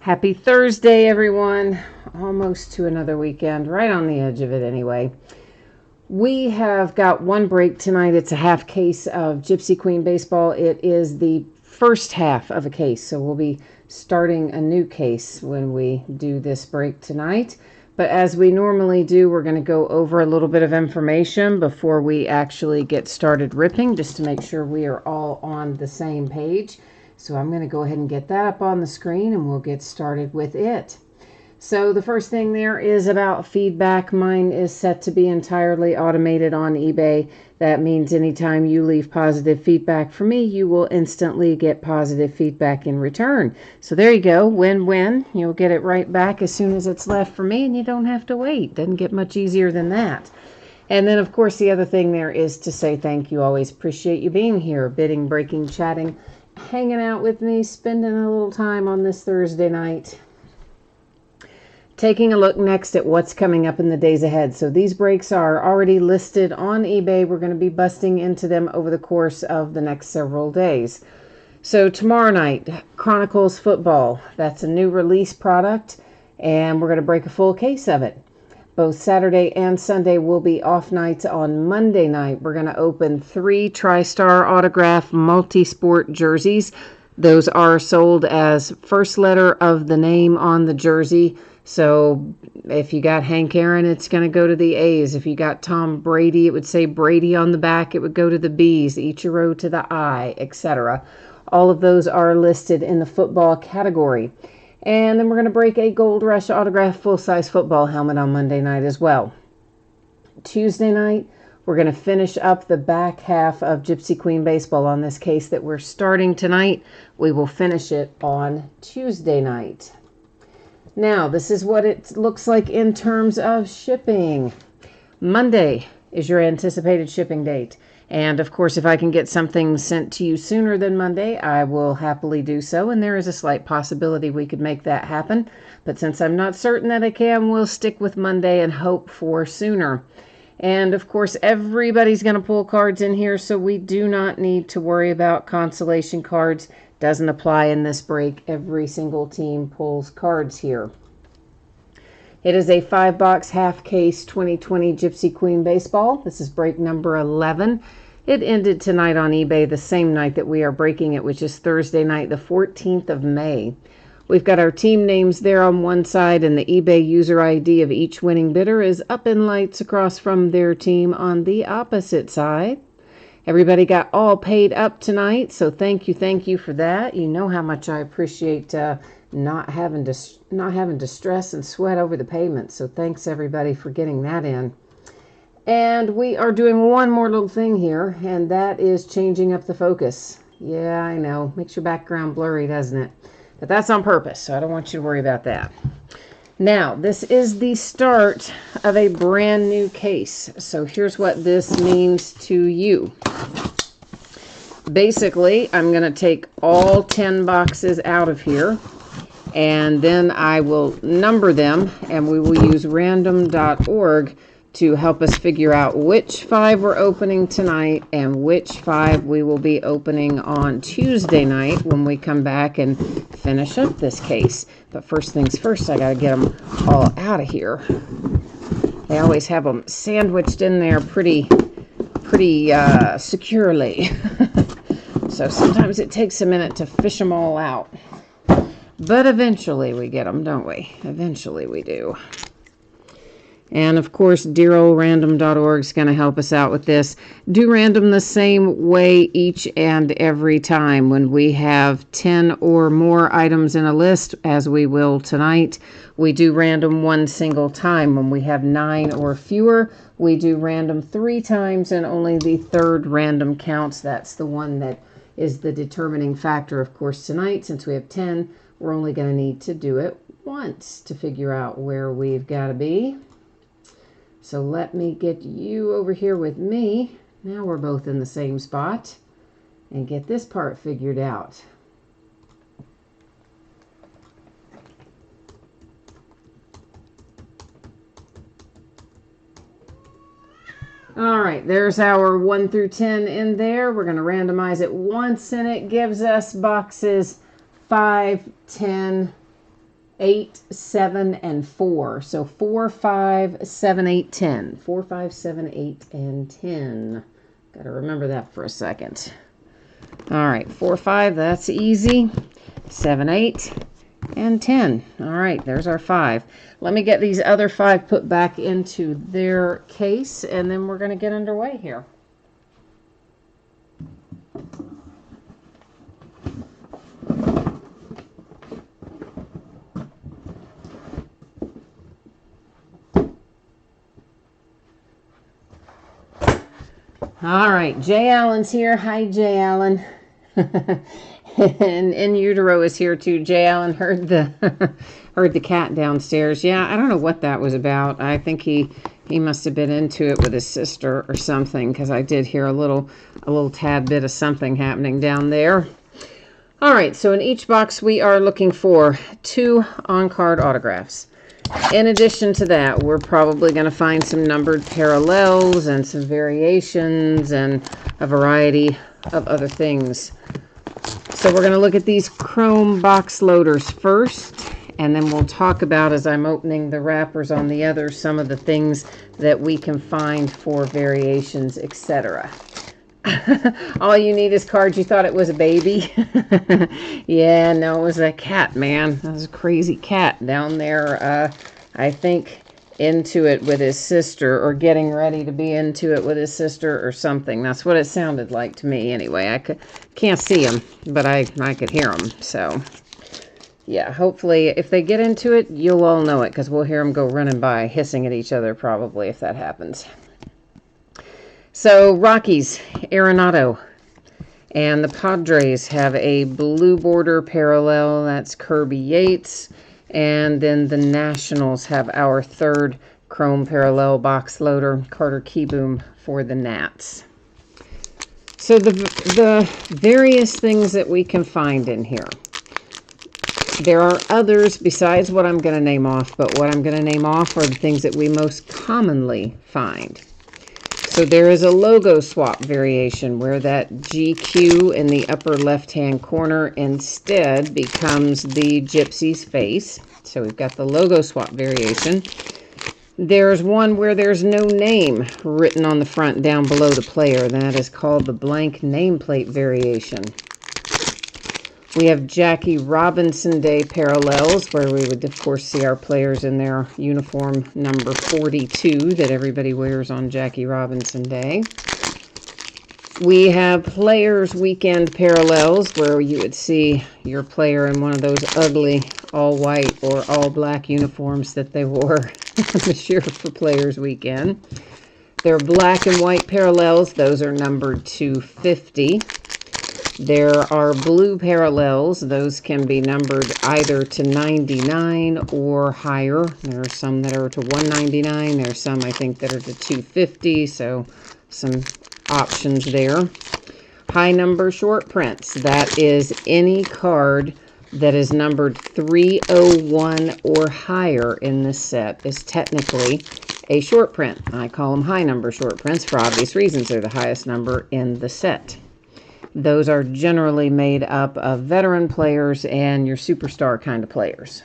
Happy Thursday, everyone. Almost to another weekend, right on the edge of it anyway. We have got one break tonight. It's a half case of Gypsy Queen Baseball. It is the first half of a case, so we'll be starting a new case when we do this break tonight. But as we normally do, we're going to go over a little bit of information before we actually get started ripping, just to make sure we are all on the same page. So I'm going to go ahead and get that up on the screen and we'll get started with it. So the first thing there is about feedback. Mine is set to be entirely automated on eBay. That means anytime you leave positive feedback for me, you will instantly get positive feedback in return. So there you go, win-win. You'll get it right back as soon as it's left for me and you don't have to wait. Doesn't get much easier than that. And then, of course, the other thing there is to say thank you. Always appreciate you being here, bidding, breaking, chatting, hanging out with me, spending a little time on this Thursday night. Taking a look next at what's coming up in the days ahead. So these breaks are already listed on eBay. We're going to be busting into them over the course of the next several days. So tomorrow night, Chronicles Football. That's a new release product, and we're going to break a full case of it. Both Saturday and Sunday will be off nights. On Monday night, we're going to open 3 TriStar autograph multi-sport jerseys. Those are sold as first letter of the name on the jersey. So if you got Hank Aaron, it's going to go to the A's. If you got Tom Brady, it would say Brady on the back. It would go to the B's, Ichiro to the I, etc. All of those are listed in the football category. And then we're going to break a Gold Rush autograph full-size football helmet on Monday night as well. Tuesday night, we're going to finish up the back half of Gypsy Queen Baseball on this case that we're starting tonight. We will finish it on Tuesday night. Now, this is what it looks like in terms of shipping. Monday is your anticipated shipping date. And of course, if I can get something sent to you sooner than Monday, I will happily do so. And there is a slight possibility we could make that happen. But since I'm not certain that I can, we'll stick with Monday and hope for sooner. And of course, everybody's going to pull cards in here, so we do not need to worry about consolation cards. Doesn't apply in this break. Every single team pulls cards here. It is a 5-box half case 2020 Gypsy Queen Baseball. This is break number 11. It ended tonight on eBay the same night that we are breaking it, which is Thursday night, the 14th of May. We've got our team names there on one side, and the eBay user ID of each winning bidder is up in lights across from their team on the opposite side. Everybody got all paid up tonight, so thank you for that. You know how much I appreciate not having to stress and sweat over the payment. So thanks everybody for getting that in. And we are doing one more little thing here, and that is changing up the focus. Yeah, I know, makes your background blurry, doesn't it? But that's on purpose, so I don't want you to worry about that. Now, this is the start of a brand new case. So here's what this means to you. Basically, I'm going to take all 10 boxes out of here, and then I will number them, and we will use random.org to help us figure out which 5 we're opening tonight and which 5 we will be opening on Tuesday night when we come back and finish up this case. But first things first, I got to get them all out of here. They always have them sandwiched in there pretty securely. So sometimes it takes a minute to fish them all out. But eventually we get them, don't we? Eventually we do. And of course, dear old random.org is going to help us out with this. Do random the same way each and every time. When we have 10 or more items in a list, as we will tonight, we do random one single time. When we have 9 or fewer, we do random 3 times, and only the third random counts. That's the one that is the determining factor. Of course, tonight, since we have 10, we're only going to need to do it once to figure out where we've got to be. So let me get you over here with me. Now we're both in the same spot, and get this part figured out. All right, there's our 1 through 10 in there. We're going to randomize it once, and it gives us boxes 5, 10, 8, 7, and 4. So 4, 5, 7, 8, 10. 4, 5, 7, 8, and 10. Got to remember that for a second. All right, 4, 5, that's easy. 7, 8, and 10. All right, there's our 5. Let me get these other 5 put back into their case, and then we're going to get underway here. All right, Jay Allen's here. Hi, Jay Allen. And In Utero is here too. Jay Allen heard the heard the cat downstairs. Yeah, I don't know what that was about. I think he must have been into it with his sister or something, because I did hear a little tad bit of something happening down there. All right, so in each box we are looking for 2 on-card autographs. In addition to that, we're probably going to find some numbered parallels and some variations and a variety of other things. So we're going to look at these chrome box loaders first, and then we'll talk about, as I'm opening the wrappers on the others, some of the things that we can find for variations, etc. All you need is cards. You thought it was a baby. Yeah, no, it was a cat, man. That was a crazy cat down there, I think into it with his sister, or getting ready to be into it with his sister or something. That's what it sounded like to me anyway. I can't see him, but I could hear him. So yeah, hopefully if they get into it, you'll all know it, because we'll hear them go running by hissing at each other probably if that happens. So Rockies, Arenado, and the Padres have a blue border parallel. That's Kirby Yates. And then the Nationals have our 3rd chrome parallel box loader, Carter Kieboom, for the Nats. So the various things that we can find in here. There are others besides what I'm going to name off, but what I'm going to name off are the things that we most commonly find. So there is a logo swap variation where that GQ in the upper left-hand corner instead becomes the Gypsy's face. So we've got the logo swap variation. There's one where there's no name written on the front down below the player. That is called the blank nameplate variation. We have Jackie Robinson Day parallels, where we would, of course, see our players in their uniform number 42 that everybody wears on Jackie Robinson Day. We have Players Weekend parallels, where you would see your player in one of those ugly all-white or all-black uniforms that they wore this year for Players Weekend. There are black and white parallels. Those are numbered to 50. There are blue parallels. Those can be numbered either to 99 or higher. There are some that are to 199. There are some, I think, that are to 250, so some options there. High number short prints. That is any card that is numbered 301 or higher in this set is technically a short print. I call them high number short prints for obvious reasons. They're the highest number in the set. Those are generally made up of veteran players and your superstar kind of players.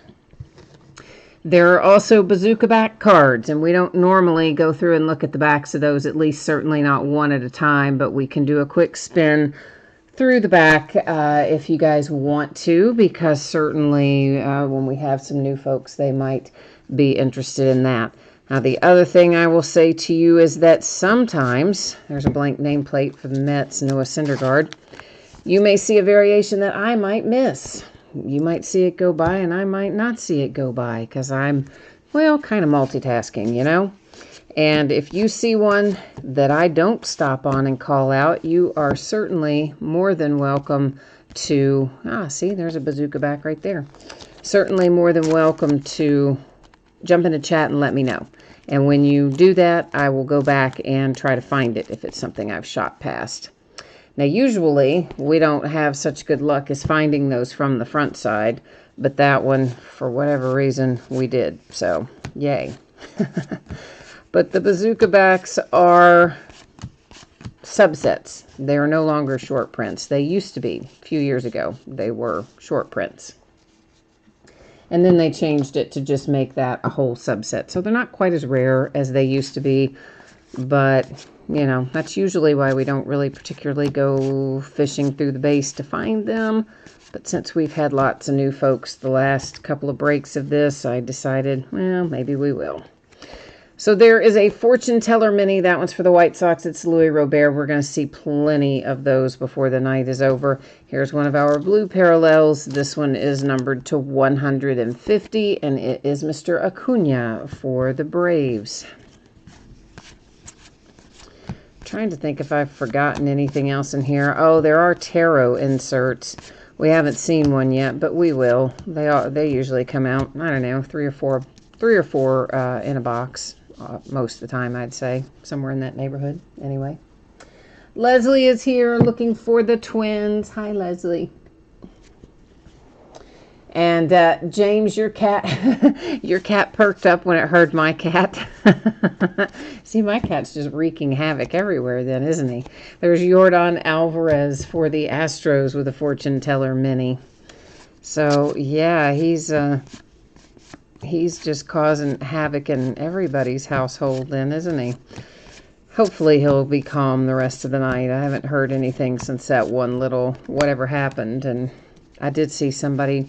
There are also bazooka back cards, and we don't normally go through and look at the backs of those, at least certainly not one at a time, but we can do a quick spin through the back if you guys want to, because certainly when we have some new folks, they might be interested in that. Now, the other thing I will say to you is that sometimes, there's a blank nameplate for the Mets, Noah Syndergaard, you may see a variation that I might miss. You might see it go by and I might not see it go by, because I'm, well, kind of multitasking, you know? And if you see one that I don't stop on and call out, you are certainly more than welcome to, see, there's a bazooka back right there. Certainly more than welcome to jump into chat and let me know. And when you do that, I will go back and try to find it if it's something I've shot past. Now, usually we don't have such good luck as finding those from the front side, but that one, for whatever reason, we did. So, yay. But the bazooka backs are subsets. They are no longer short prints. They used to be. A few years ago, they were short prints. And then they changed it to just make that a whole subset. So they're not quite as rare as they used to be. But, you know, that's usually why we don't really particularly go fishing through the base to find them. But since we've had lots of new folks the last couple of breaks of this, I decided, well, maybe we will. So there is a Fortune Teller Mini. That one's for the White Sox. It's Louis Robert. We're going to see plenty of those before the night is over. Here's one of our blue parallels. This one is numbered to 150, and it is Mr. Acuna for the Braves. Trying to think if I've forgotten anything else in here. Oh, there are tarot inserts. We haven't seen one yet, but we will. They usually come out, I don't know, three or four in a box. Most of the time, I'd say. Somewhere in that neighborhood, anyway. Leslie is here looking for the twins. Hi, Leslie. And James, your cat perked up when it heard my cat. See, my cat's just wreaking havoc everywhere then, isn't he? There's Yordan Alvarez for the Astros with a Fortune Teller Mini. So, yeah, he's just causing havoc in everybody's household then, isn't he? Hopefully he'll be calm the rest of the night. I haven't heard anything since that one little whatever happened. And I did see somebody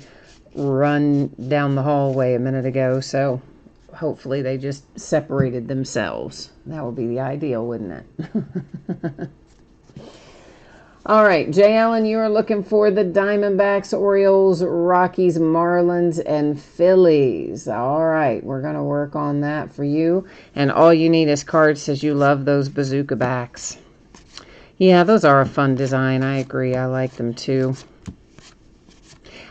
run down the hallway a minute ago, so hopefully they just separated themselves. That would be the ideal, wouldn't it? All right, Jay Allen, you are looking for the Diamondbacks, Orioles, Rockies, Marlins, and Phillies. All right, we're going to work on that for you. And all you need is cards says you love those bazooka backs. Yeah, those are a fun design. I agree. I like them too.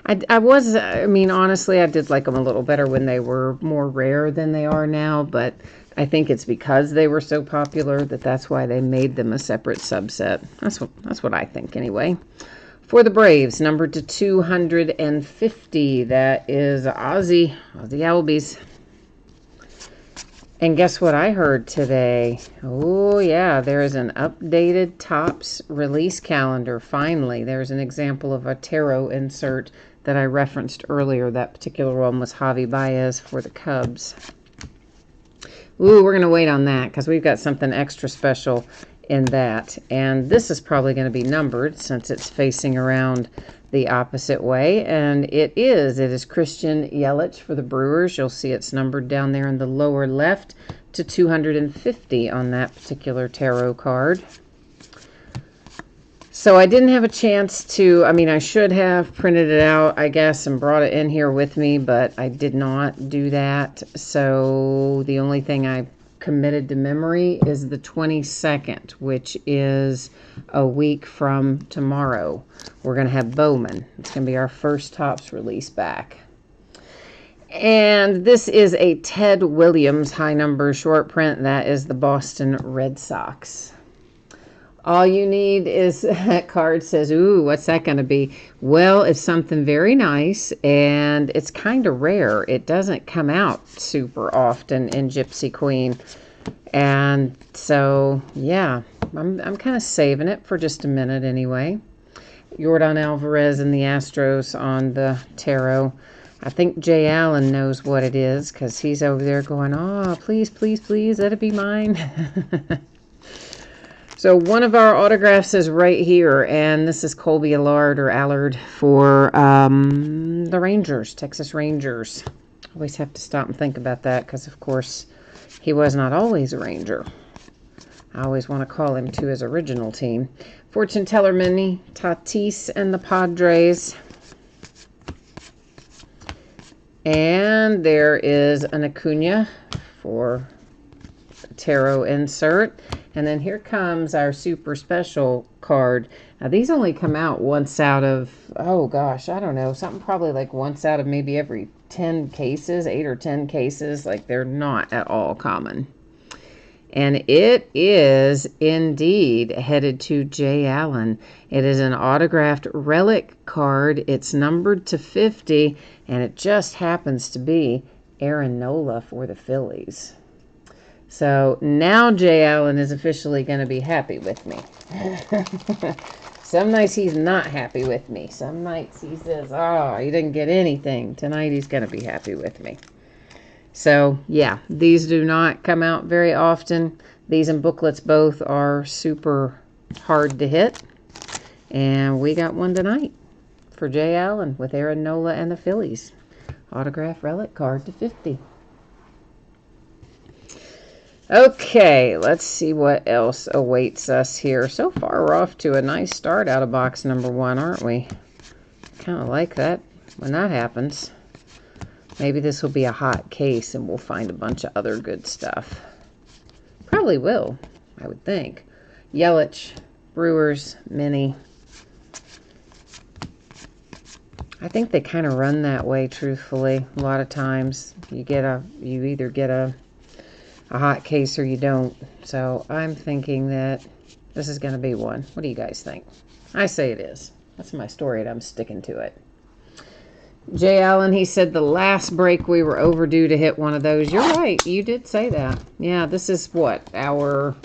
I mean, honestly, I did like them a little better when they were more rare than they are now, but I think it's because they were so popular that's why they made them a separate subset. That's what I think anyway. For the Braves, numbered to 250, that is Ozzie Albies. And guess what I heard today? Oh, yeah, there is an updated Topps release calendar. Finally, there's an example of a tarot insert that I referenced earlier. That particular one was Javi Baez for the Cubs. Ooh, we're going to wait on that because we've got something extra special in that. And this is probably going to be numbered since it's facing around the opposite way. And it is Christian Yelich for the Brewers. You'll see it's numbered down there in the lower left to 250 on that particular tarot card. So I didn't have a chance to, I mean, I should have printed it out, I guess, and brought it in here with me, but I did not do that. So the only thing I committed to memory is the 22nd, which is a week from tomorrow. We're going to have Bowman. It's going to be our first Topps release back. And this is a Ted Williams high number short print. That is the Boston Red Sox. All you need is that card says, ooh, what's that going to be? Well, it's something very nice, and it's kind of rare. It doesn't come out super often in Gypsy Queen. And so, yeah, I'm kind of saving it for just a minute anyway. Yordan Alvarez and the Astros on the tarot. I think Jay Allen knows what it is because he's over there going, oh, please, please, please, let it be mine. So one of our autographs is right here, and this is Colby Allard for the Rangers, Texas Rangers. Always have to stop and think about that because, of course, he was not always a Ranger. I always want to call him to his original team. Fortune Teller Mini, Tatis and the Padres. And there is an Acuna for tarot insert. And then here comes our super special card. Now these only come out once out of, oh gosh, I don't know, something probably like once out of maybe every 10 cases, 8 or 10 cases. Like they're not at all common. And it is indeed headed to Jay Allen. It is an autographed relic card. It's numbered to 50, and it just happens to be Aaron Nola for the Phillies. So now Jay Allen is officially going to be happy with me. Some nights he's not happy with me. Some nights he says, oh, he didn't get anything. Tonight he's going to be happy with me. So, yeah, these do not come out very often. These and booklets both are super hard to hit. And we got one tonight for Jay Allen with Aaron Nola and the Phillies. Autograph relic card to 50. Okay, let's see what else awaits us here. So far, we're off to a nice start out of box number 1, aren't we? Kind of like that when that happens. Maybe this will be a hot case and we'll find a bunch of other good stuff. Probably will, I would think. Yelich, Brewers, Mini. I think they kind of run that way, truthfully. A lot of times you either get a hot case or you don't. So I'm thinking that this is going to be one. What do you guys think? I say it is. That's my story and I'm sticking to it. Jay Allen, he said the last break we were overdue to hit one of those. You're right. You did say that. Yeah, this is what? Our,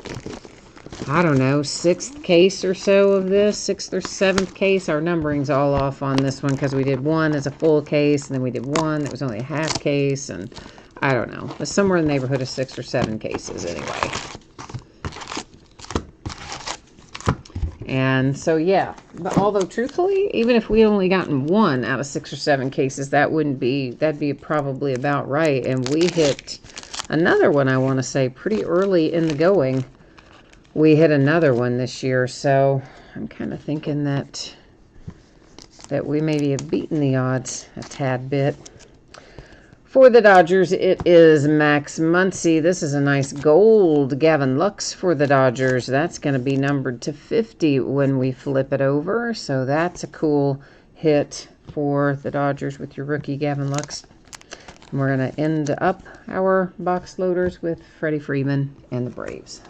I don't know, 6th case or so of this. 6th or 7th case. Our numbering's all off on this one because we did one as a full case and then we did one that was only a half case, and I don't know. It's somewhere in the neighborhood of 6 or 7 cases anyway. And so, yeah, but although truthfully, even if we only gotten one out of 6 or 7 cases, that'd be probably about right. And we hit another one, I want to say, pretty early in the going. We hit another one this year. So I'm kind of thinking that we maybe have beaten the odds a tad bit. For the Dodgers, it is Max Muncy. This is a nice gold Gavin Lux for the Dodgers. That's going to be numbered to 50 when we flip it over. So that's a cool hit for the Dodgers with your rookie Gavin Lux. And we're going to end up our box loaders with Freddie Freeman and the Braves.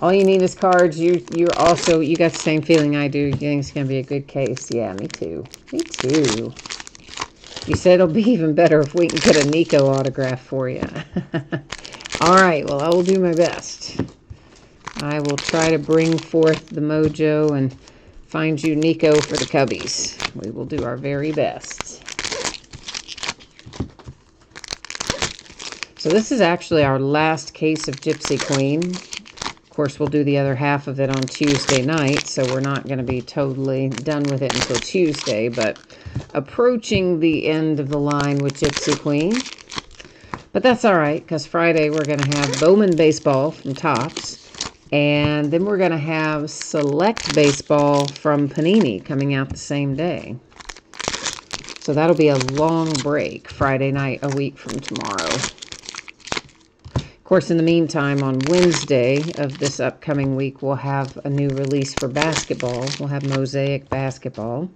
All you need is cards. You got the same feeling I do. You think it's going to be a good case. Yeah, me too. Me too. You said it'll be even better if we can get a Nico autograph for you. All right, well, I will do my best. I will try to bring forth the mojo and find you Nico for the Cubbies. We will do our very best. So this is actually our last case of Gypsy Queen. Of course, we'll do the other half of it on Tuesday night, so we're not going to be totally done with it until Tuesday, but approaching the end of the line with Gypsy Queen. But that's all right, because Friday we're going to have Bowman Baseball from Topps, and then we're going to have Select Baseball from Panini coming out the same day. So that'll be a long break, Friday night, a week from tomorrow. Of course, in the meantime, on Wednesday of this upcoming week, we'll have a new release for basketball. We'll have Mosaic Basketball.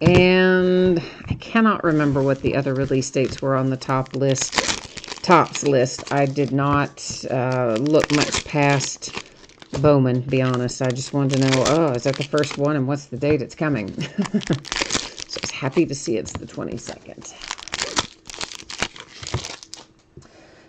And I cannot remember what the other release dates were on the Topps list. I did not look much past Bowman, to be honest. I just wanted to know, is that the first one, and what's the date it's coming? So I was happy to see it's the 22nd.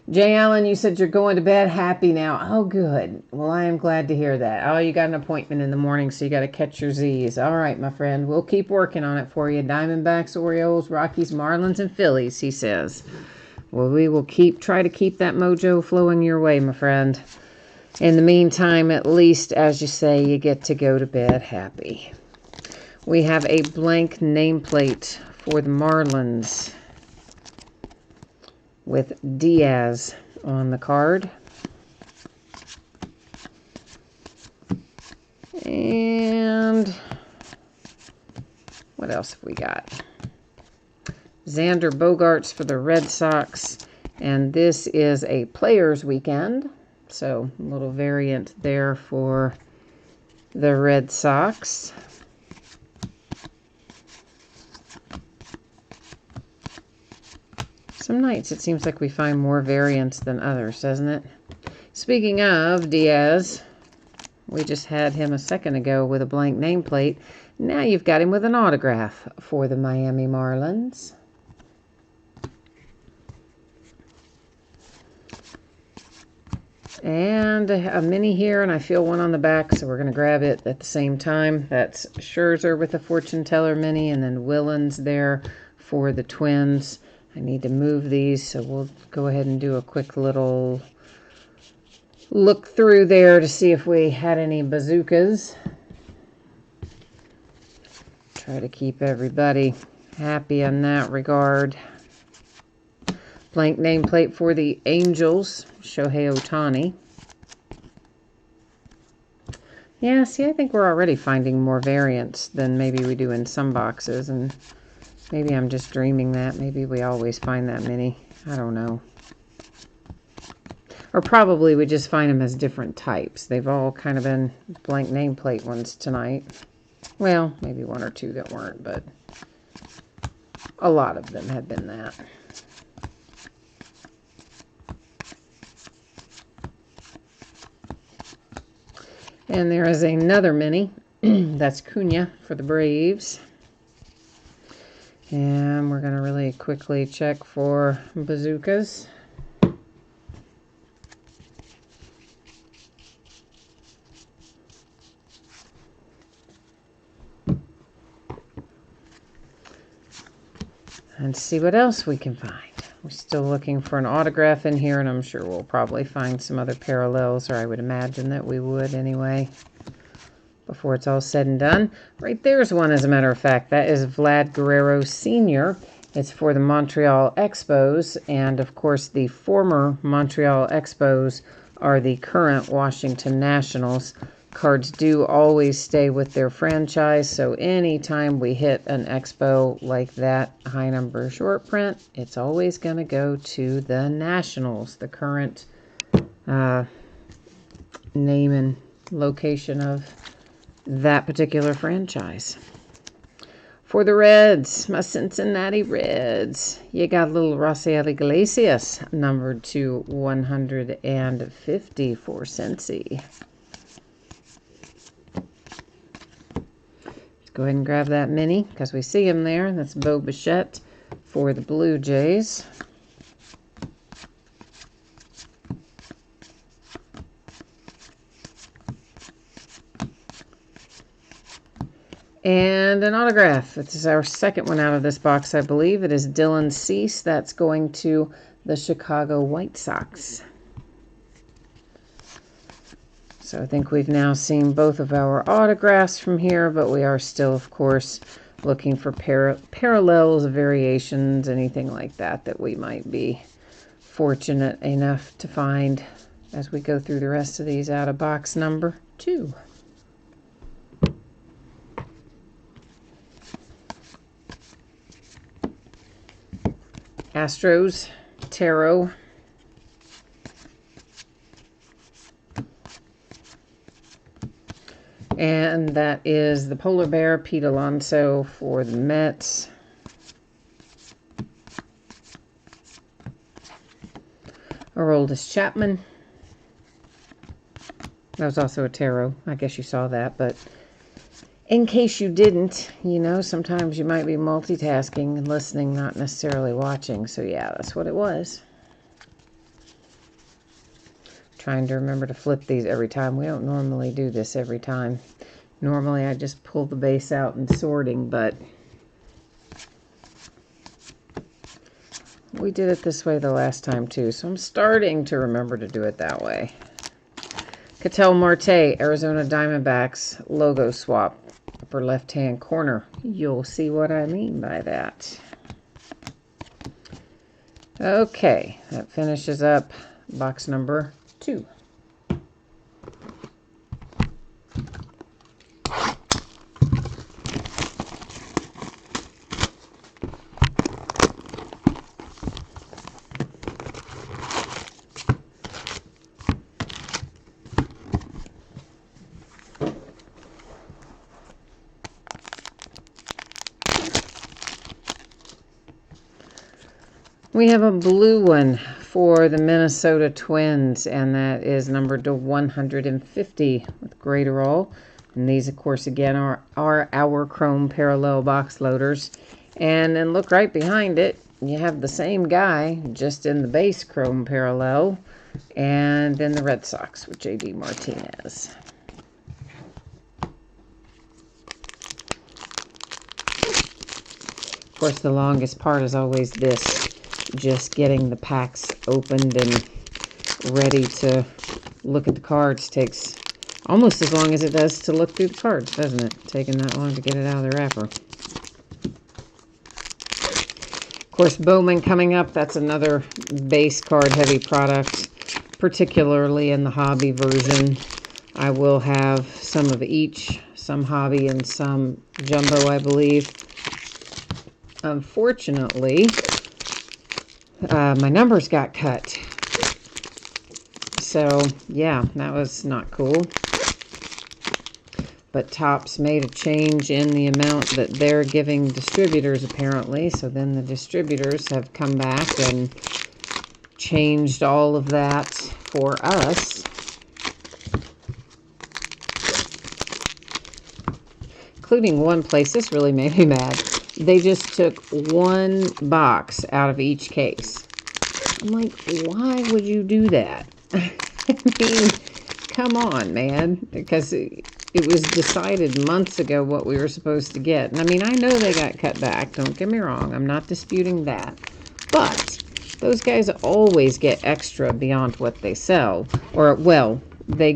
Jay Allen, you said you're going to bed happy now. Oh, good. Well, I am glad to hear that. Oh, you got an appointment in the morning, so you got to catch your Z's. All right, my friend. We'll keep working on it for you. Diamondbacks, Orioles, Rockies, Marlins, and Phillies, he says. Well, we will try to keep that mojo flowing your way, my friend. In the meantime, at least, as you say, you get to go to bed happy. We have a blank nameplate for the Marlins with Diaz on the card. And what else have we got? Xander Bogaerts for the Red Sox. And this is a Players Weekend. So a little variant there for the Red Sox. Some nights it seems like we find more variants than others, doesn't it? Speaking of Diaz, we just had him a second ago with a blank nameplate. Now you've got him with an autograph for the Miami Marlins. And a mini here, and I feel one on the back, so we're going to grab it at the same time. That's Scherzer with the Fortune Teller mini, and then Willens there for the Twins. I need to move these, so we'll go ahead and do a quick little look through there to see if we had any bazookas. Try to keep everybody happy in that regard. Blank nameplate for the Angels, Shohei Ohtani. Yeah, see, I think we're already finding more variants than maybe we do in some boxes, and maybe I'm just dreaming that. Maybe we always find that many. I don't know. Or probably we just find them as different types. They've all kind of been blank nameplate ones tonight. Well, maybe one or two that weren't, but a lot of them have been that. And there is another mini. That's Cunha for the Braves. And we're going to really quickly check for bazookas. And see what else we can find. We're still looking for an autograph in here, and I'm sure we'll probably find some other parallels, or I would imagine that we would anyway, before it's all said and done. Right there's one, as a matter of fact. That is Vlad Guerrero Sr. It's for the Montreal Expos, and of course the former Montreal Expos are the current Washington Nationals. Cards do always stay with their franchise, so anytime we hit an Expo like that high number short print, it's always going to go to the Nationals, the current name and location of that particular franchise. For the Reds, my Cincinnati Reds, you got little Rafael Iglesias, numbered to 150 for Cincy. Go ahead and grab that mini because we see him there. That's Bo Bichette for the Blue Jays. And an autograph. This is our second one out of this box, I believe. It is Dylan Cease. That's going to the Chicago White Sox. So I think we've now seen both of our autographs from here, but we are still, of course, looking for parallels, variations, anything like that that we might be fortunate enough to find as we go through the rest of these out of box number 2. Astros, Tarot. And that is the Polar Bear, Pete Alonso for the Mets. Aroldis Chapman. That was also a tarot. I guess you saw that, but in case you didn't, you know, sometimes you might be multitasking and listening, not necessarily watching. So yeah, that's what it was. Trying to remember to flip these every time. We don't normally do this every time. Normally I just pull the base out and sorting, but we did it this way the last time too, so I'm starting to remember to do it that way. Ketel Marte, Arizona Diamondbacks, logo swap, upper left-hand corner. You'll see what I mean by that. Okay, that finishes up box number 2. We have a blue one for the Minnesota Twins, and that is numbered to 150 with Graterol. And these, of course, again, are our Chrome Parallel box loaders. And then look right behind it. You have the same guy, just in the base Chrome Parallel. And then the Red Sox with J.D. Martinez. Of course, the longest part is always this, just getting the packs opened and ready to look at the cards. Takes almost as long as it does to look through the cards, doesn't it? Taking that long to get it out of the wrapper. Of course, Bowman coming up. That's another base card heavy product, particularly in the hobby version. I will have some of each, some hobby and some jumbo, I believe. Unfortunately, my numbers got cut. So, yeah, that was not cool. But Topps made a change in the amount that they're giving distributors, apparently. So then the distributors have come back and changed all of that for us. Including one place. This really made me mad. They just took one box out of each case. I'm like, why would you do that? I mean, come on, man. Because it was decided months ago what we were supposed to get. And I mean, I know they got cut back. Don't get me wrong. I'm not disputing that. But those guys always get extra beyond what they sell. Or, well, they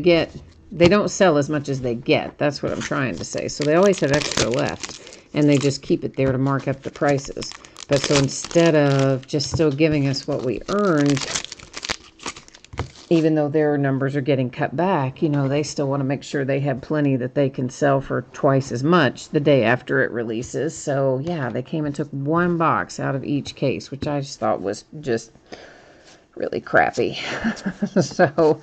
don't sell as much as they get. That's what I'm trying to say. So they always have extra left. And they just keep it there to mark up the prices. But so instead of just still giving us what we earned, even though their numbers are getting cut back, you know, they still want to make sure they have plenty that they can sell for twice as much the day after it releases. So, yeah, they came and took one box out of each case, which I just thought was just really crappy. So,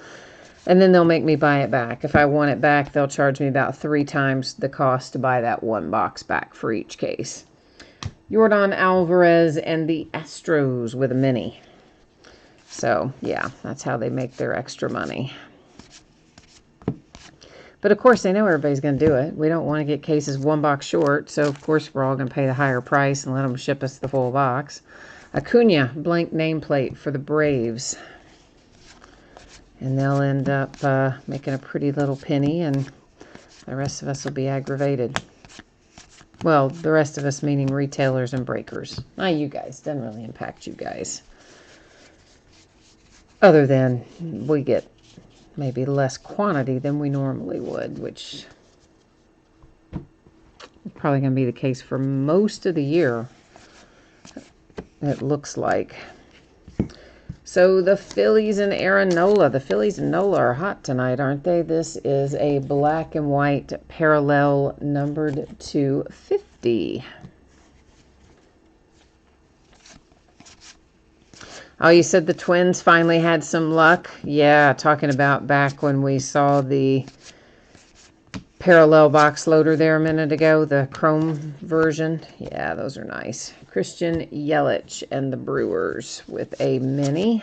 and then they'll make me buy it back. If I want it back, they'll charge me about 3 times the cost to buy that one box back for each case. Yordan Alvarez and the Astros with a mini. So, yeah, that's how they make their extra money. But, of course, they know everybody's going to do it. We don't want to get cases one box short, so, of course, we're all going to pay the higher price and let them ship us the full box. Acuna, blank nameplate for the Braves. And they'll end up making a pretty little penny, and the rest of us will be aggravated. Well, the rest of us meaning retailers and breakers. Not you guys. Doesn't really impact you guys. Other than we get maybe less quantity than we normally would, which is probably going to be the case for most of the year, it looks like. So the Phillies and Aaron Nola. The Phillies and Nola are hot tonight, aren't they? This is a black and white parallel numbered to 50. Oh, you said the Twins finally had some luck? Yeah, talking about back when we saw the parallel box loader there a minute ago, the chrome version. Yeah, those are nice. Christian Yelich and the Brewers with a mini.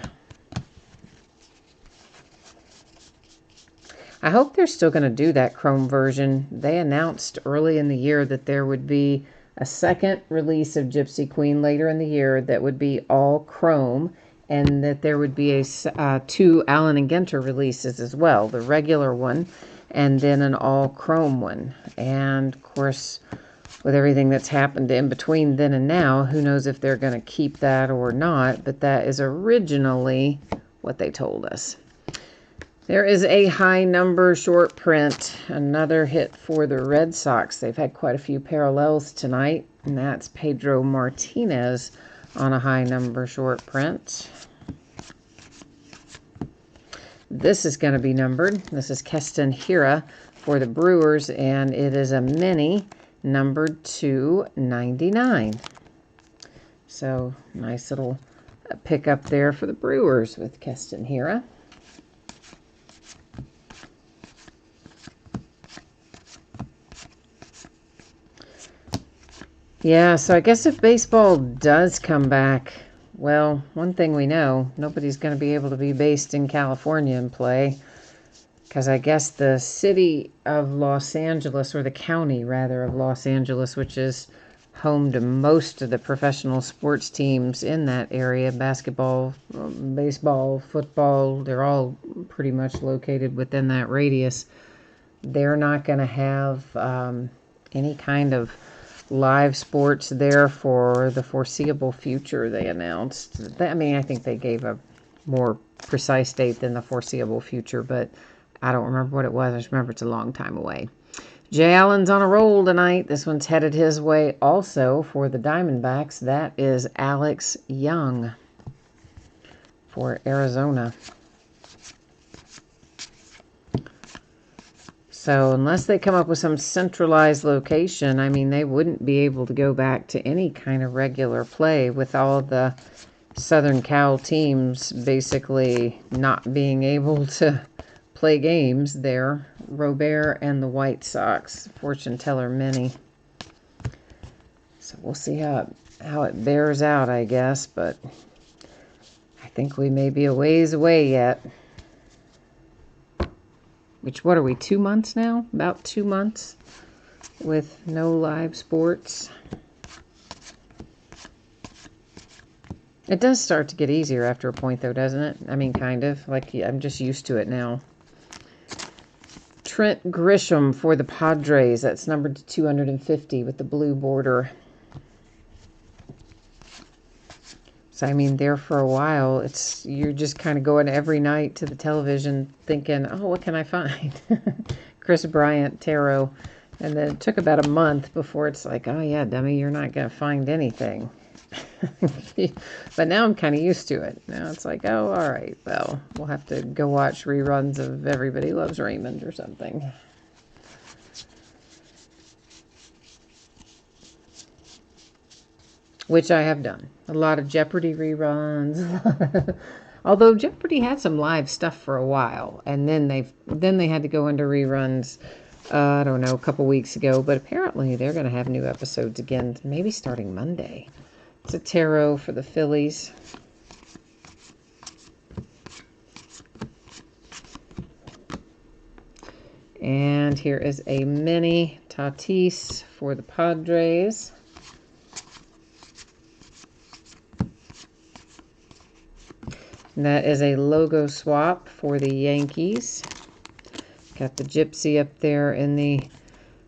I hope they're still going to do that chrome version. They announced early in the year that there would be a second release of Gypsy Queen later in the year that would be all chrome, and that there would be a 2 Allen and Ginter releases as well, the regular one and then an all chrome one. And of course, with everything that's happened in between then and now, who knows if they're going to keep that or not, but that is originally what they told us. There is a high number short print, another hit for the Red Sox. They've had quite a few parallels tonight, and that's Pedro Martinez on a high number short print. This is going to be numbered. This is Keston Hiura for the Brewers, and it is a mini numbered to 99. So, nice little pickup there for the Brewers with Keston Hiura. Yeah, so I guess if baseball does come back, well, one thing we know, nobody's going to be able to be based in California and play, because I guess the city of Los Angeles, or the county, rather, of Los Angeles, which is home to most of the professional sports teams in that area. Basketball, baseball, football, they're all pretty much located within that radius. They're not going to have any kind of live sports there for the foreseeable future, they announced. I mean, I think they gave a more precise date than the foreseeable future, but I don't remember what it was. I just remember it's a long time away. Jay Allen's on a roll tonight. This one's headed his way also for the Diamondbacks. That is Alex Young for Arizona. So unless they come up with some centralized location, I mean, they wouldn't be able to go back to any kind of regular play with all the Southern Cal teams basically not being able to play games there. Robert and the White Sox, fortune teller many. So we'll see how it bears out, I guess, but I think we may be a ways away yet. Which, what are we, 2 months now? About 2 months with no live sports. It does start to get easier after a point, though, doesn't it? I mean, kind of. Like, I'm just used to it now. Trent Grisham for the Padres. That's numbered to 250 with the blue border. So, I mean, there for a while, you're just kind of going every night to the television thinking, oh, what can I find? Chris Bryant, tarot. And then it took about a month before it's like, oh, yeah, dummy, you're not going to find anything. But now I'm kind of used to it. Now it's like, oh, all right, well, we'll have to go watch reruns of Everybody Loves Raymond or something. Which I have done. A lot of Jeopardy reruns. Although Jeopardy had some live stuff for a while, and then they had to go into reruns, I don't know, a couple weeks ago. But apparently they're going to have new episodes again, maybe starting Monday. It's a tarot for the Phillies. And here is a mini Tatis for the Padres. And that is a logo swap for the Yankees. Got the Gypsy up there in the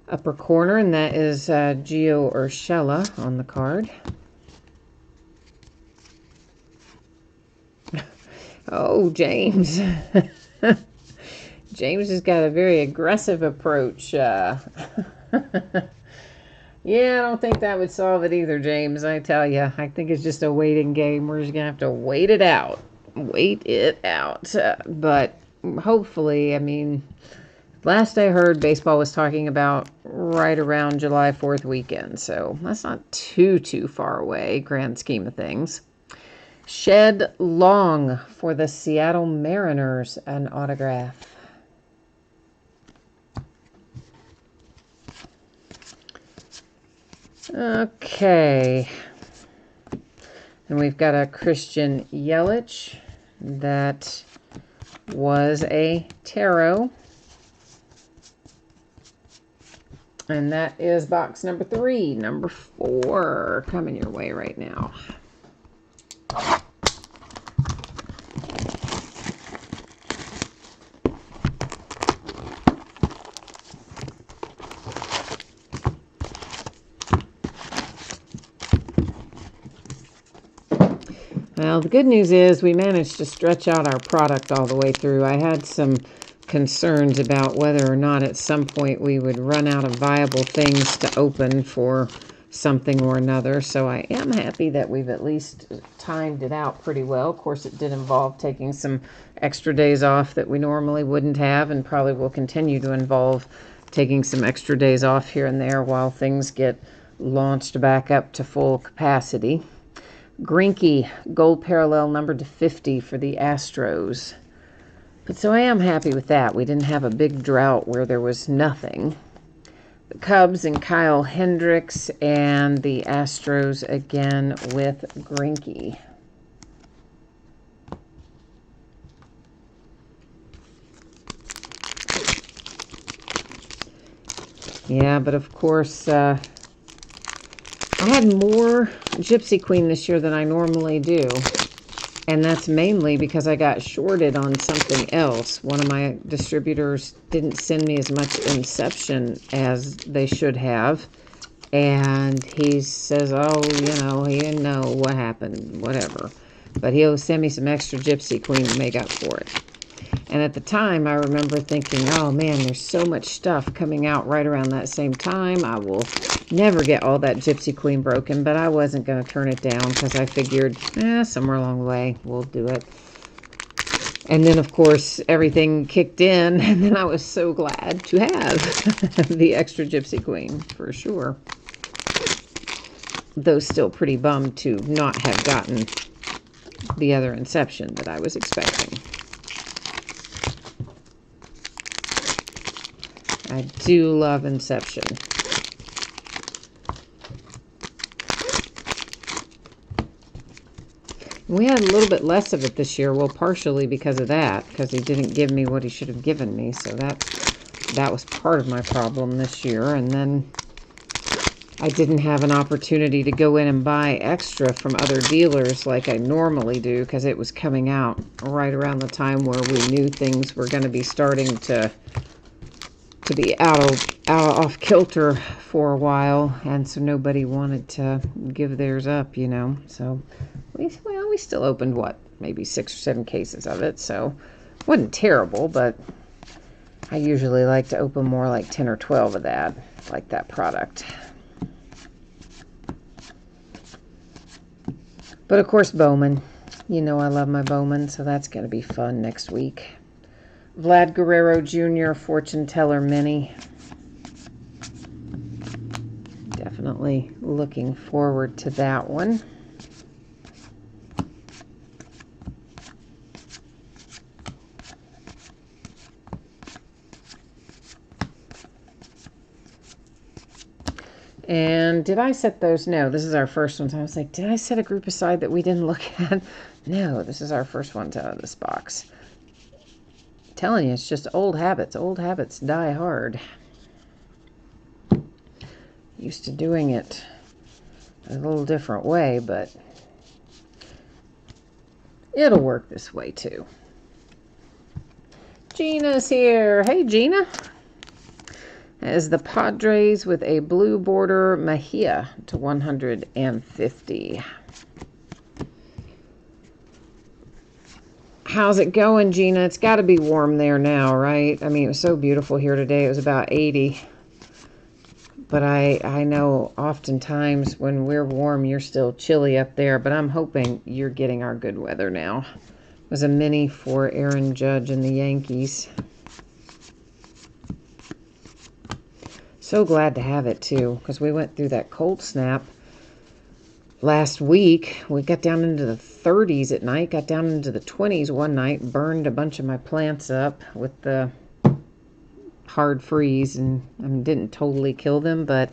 upper corner, and that is Gio Urshela on the card. Oh, James. James has got a very aggressive approach. Yeah, I don't think that would solve it either, James. I tell you, I think it's just a waiting game. We're just going to have to wait it out. Wait it out. But hopefully, I mean, last I heard, baseball was talking about right around July 4th weekend. So that's not too far away, grand scheme of things. Shed Long for the Seattle Mariners, an autograph. Okay. And we've got a Christian Yelich. That was a tarot. And that is box number 3. Number 4 coming your way right now. Well, the good news is we managed to stretch out our product all the way through. I had some concerns about whether or not at some point we would run out of viable things to open for something or another. So I am happy that we've at least timed it out pretty well. Of course, it did involve taking some extra days off that we normally wouldn't have, and probably will continue to involve taking some extra days off here and there while things get launched back up to full capacity. Greinke, gold parallel numbered to 50 for the Astros. But so I am happy with that. We didn't have a big drought where there was nothing. The Cubs and Kyle Hendricks, and the Astros again with Greinke. Yeah, but of course, I had more Gypsy Queen this year than I normally do. And that's mainly because I got shorted on something else. One of my distributors didn't send me as much Inception as they should have. And he says, oh, you know, he didn't know what happened, whatever. But he'll send me some extra Gypsy Queen to make up for it. And at the time, I remember thinking, oh man, there's so much stuff coming out right around that same time. I will never get all that Gypsy Queen broken, but I wasn't going to turn it down because I figured, somewhere along the way, we'll do it. And then, of course, everything kicked in, and then I was so glad to have the extra Gypsy Queen, for sure. Though still pretty bummed to not have gotten the other Inception that I was expecting. I do love Inception. We had a little bit less of it this year. Well, partially because of that, because he didn't give me what he should have given me. So that was part of my problem this year. And then I didn't have an opportunity to go in and buy extra from other dealers like I normally do, because it was coming out right around the time where we knew things were going to be starting to be off kilter for a while, and so nobody wanted to give theirs up, you know. So we still opened maybe 6 or 7 cases of it, so it wasn't terrible, but I usually like to open more like 10 or 12 of that, like that product. But of course, Bowman, you know I love my Bowman, so that's going to be fun next week. Vlad Guerrero Jr. Fortune Teller Mini. Definitely looking forward to that one. And did I set those? No, this is our first one. So I was like, did I set a group aside that we didn't look at? No, this is our first one out of this box. Telling you, it's just old habits. Old habits die hard. Used to doing it a little different way, but it'll work this way too. Gina's here. Hey, Gina. That is the Padres with a blue border Mejia to 150. How's it going, Gina? It's got to be warm there now, right? I mean, it was so beautiful here today. It was about 80. But I know oftentimes when we're warm, you're still chilly up there. But I'm hoping you're getting our good weather now. It was a mini for Aaron Judge and the Yankees. So glad to have it, too, because we went through that cold snap last week. We got down into the 30s at night, got down into the 20s one night, burned a bunch of my plants up with the hard freeze, and didn't totally kill them, but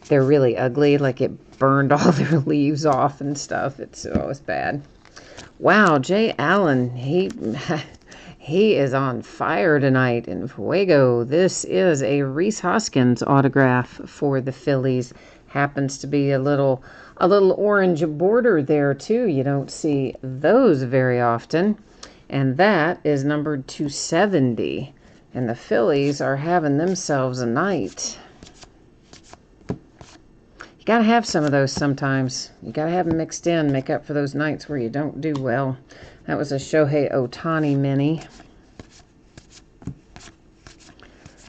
they're really ugly. Like, it burned all their leaves off and stuff. It's bad. Wow, Jay Allen, he is on fire tonight in Fuego. This is a Rhys Hoskins autograph for the Phillies. Happens to be a little orange border there too. You don't see those very often. And that is numbered 270. And the Phillies are having themselves a night. You got to have some of those sometimes. You got to have them mixed in, make up for those nights where you don't do well. That was a Shohei Ohtani mini.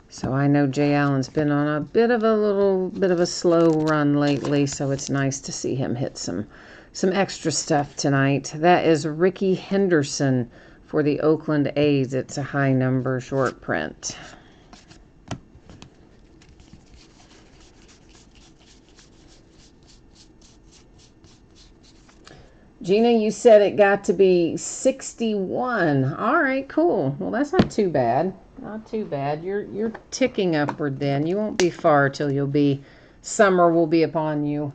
So I know Jay Allen's been on a bit of a slow run lately, so it's nice to see him hit some extra stuff tonight. That is Ricky Henderson for the Oakland A's. It's a high number short print. Gina, you said it got to be 61. All right, cool. Well, that's not too bad. Not too bad. You're ticking upward then. You won't be far till summer will be upon you.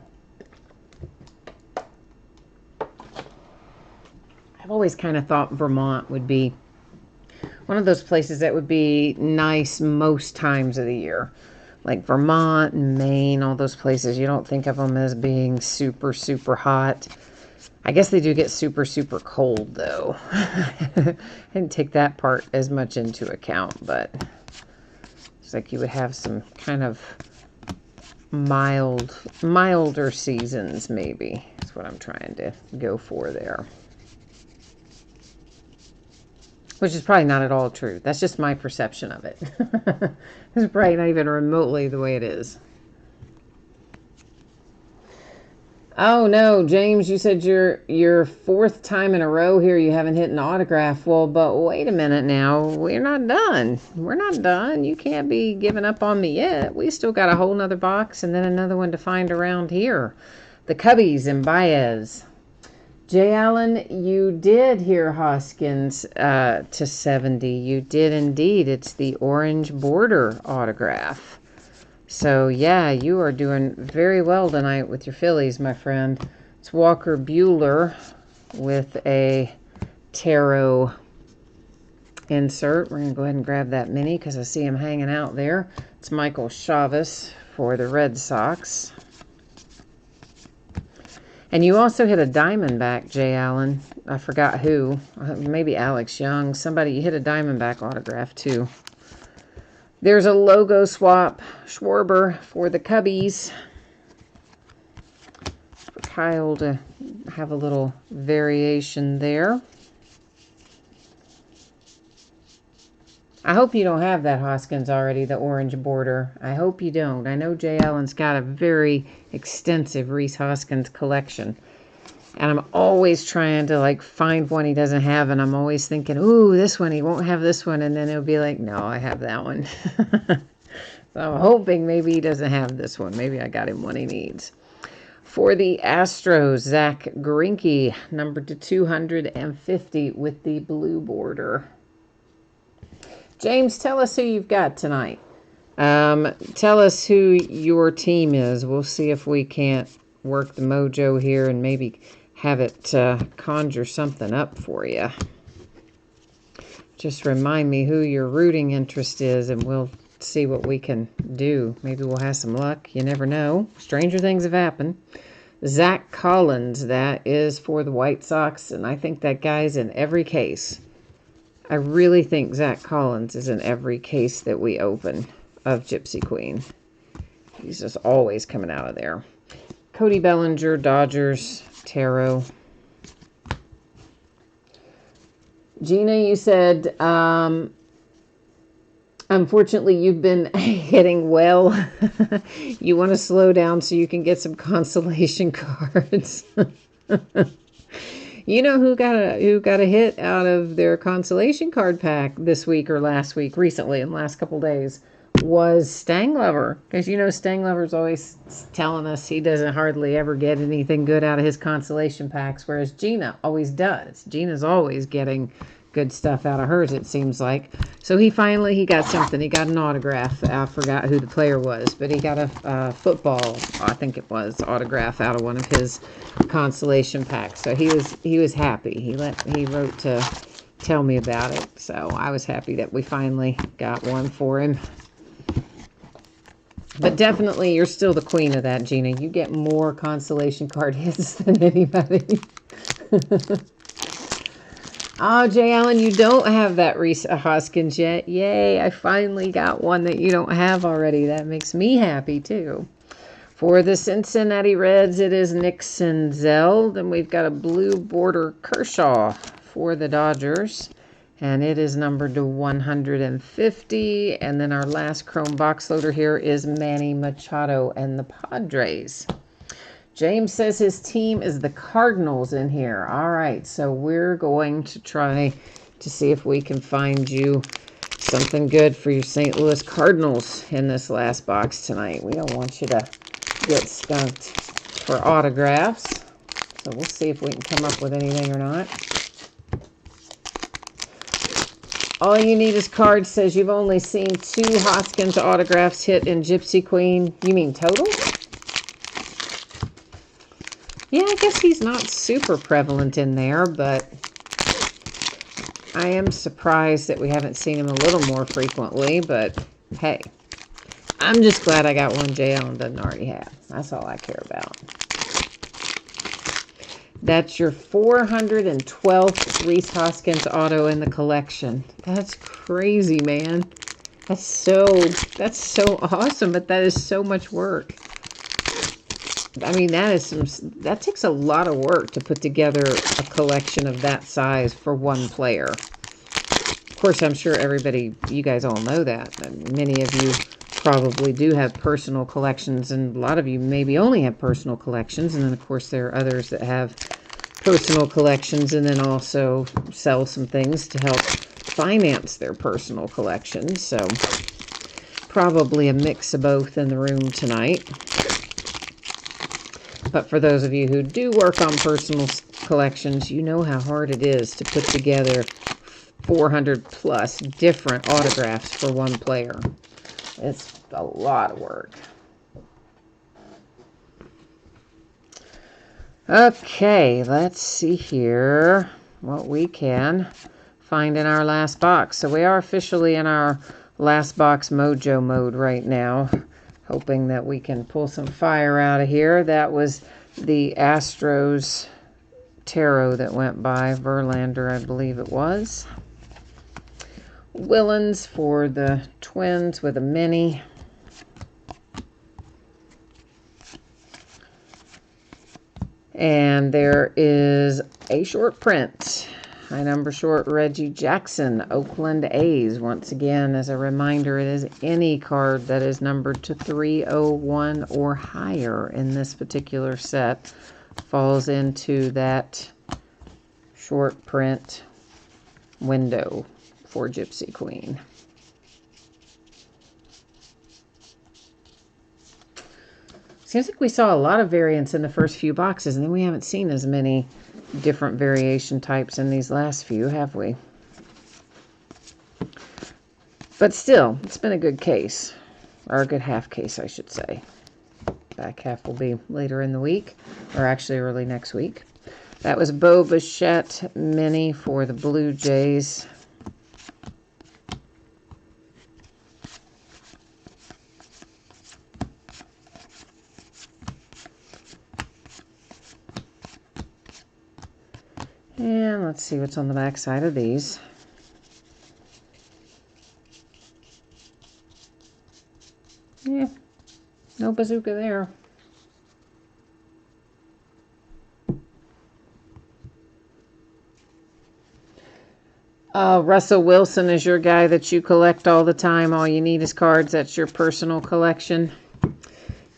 I've always kind of thought Vermont would be one of those places that would be nice most times of the year. like Vermont and Maine, all those places. You don't think of them as being super, super hot. I guess they do get super, super cold, though. I didn't take that part as much into account, but it's like you would have some kind of milder seasons, maybe. That's what I'm trying to go for there. Which is probably not at all true. That's just my perception of it. It's probably not even remotely the way it is. Oh no, James, you said your fourth time in a row here you haven't hit an autograph. Well, but wait a minute now. We're not done. We're not done. You can't be giving up on me yet. We still got a whole nother box and then another one to find around here. The Cubbies and Baez. Jay Allen, you did hear Hoskins to 70. You did indeed. It's the orange border autograph. So, yeah, you are doing very well tonight with your Phillies, my friend. It's Walker Buehler with a tarot insert. We're going to go ahead and grab that mini because I see him hanging out there. It's Michael Chavis for the Red Sox. And you also hit a Diamondback, Jay Allen. I forgot who. Maybe Alex Young. Somebody, you hit a Diamondback autograph, too. There's a logo swap. Schwarber for the Cubbies. For Kyle to have a little variation there. I hope you don't have that Hoskins already, the orange border. I hope you don't. I know Jay Allen's got a very extensive Rhys Hoskins collection. And I'm always trying to, like, find one he doesn't have. And I'm always thinking, ooh, this one, he won't have this one. And then it'll be like, no, I have that one. So I'm hoping maybe he doesn't have this one. Maybe I got him one he needs. For the Astros, Zach Greinke, numbered to 250 with the blue border. James, tell us who you've got tonight. Tell us who your team is. We'll see if we can't work the mojo here and maybe have it conjure something up for you. Just remind me who your rooting interest is and we'll see what we can do. Maybe we'll have some luck. You never know. Stranger things have happened. Zach Collins, that is for the White Sox, and I think that guy's in every case. I really think Zach Collins is in every case that we open of Gypsy Queen. He's just always coming out of there. Cody Bellinger, Dodgers, Tarot. Gina, you said, unfortunately, you've been hitting well. You want to slow down so you can get some consolation cards. You know who got a hit out of their consolation card pack this week or last week, recently in the last couple days, was Stanglover. Because you know Stanglover's always telling us he doesn't hardly ever get anything good out of his consolation packs, whereas Gina always does. Gina's always getting good stuff out of hers, it seems like. So he got something. He got an autograph. I forgot who the player was, but he got a football, I think it was, autograph out of one of his consolation packs. So he was happy. He wrote to tell me about it. So I was happy that we finally got one for him. But definitely you're still the queen of that, Gina. You get more consolation card hits than anybody. Oh, Jay Allen, you don't have that Rhys Hoskins yet. Yay, I finally got one that you don't have already. That makes me happy, too. For the Cincinnati Reds, it is Nick Senzel. Then we've got a blue border Kershaw for the Dodgers. And it is numbered to 150. And then our last chrome box loader here is Manny Machado and the Padres. James says his team is the Cardinals in here. All right, so we're going to try to see if we can find you something good for your St. Louis Cardinals in this last box tonight. We don't want you to get skunked for autographs. So we'll see if we can come up with anything or not. All you need is cards. Says you've only seen 2 Hoskins autographs hit in Gypsy Queen. You mean total? Yeah, I guess he's not super prevalent in there, but I am surprised that we haven't seen him a little more frequently, but hey, I'm just glad I got one Jay Allen doesn't already have. That's all I care about. That's your 412th Rhys Hoskins auto in the collection. That's crazy, man. That's so awesome, but that is so much work. I mean, that takes a lot of work to put together a collection of that size for one player. Of course, I'm sure you guys all know that. Many of you probably do have personal collections, and a lot of you maybe only have personal collections, and then of course there are others that have personal collections and then also sell some things to help finance their personal collections. So probably a mix of both in the room tonight. But for those of you who do work on personal collections, you know how hard it is to put together 400 plus different autographs for one player. It's a lot of work. Okay, let's see here what we can find in our last box. So we are officially in our last box mojo mode right now, hoping that we can pull some fire out of here. That was the Astros tarot that went by, Verlander, I believe it was. Willens for the Twins with a mini. And there is a short print. High number short, Reggie Jackson, Oakland A's. Once again, as a reminder, it is any card that is numbered to 301 or higher in this particular set falls into that short print window for Gypsy Queen. Seems like we saw a lot of variants in the first few boxes, and then we haven't seen as many different variation types in these last few, have we? But still, it's been a good case, or a good half case, I should say. Back half will be later in the week, or actually early next week. That was Bo Bichette mini for the Blue Jays. And let's see what's on the back side of these. Yeah, no bazooka there. Russell Wilson is your guy that you collect all the time. All you need is cards. That's your personal collection.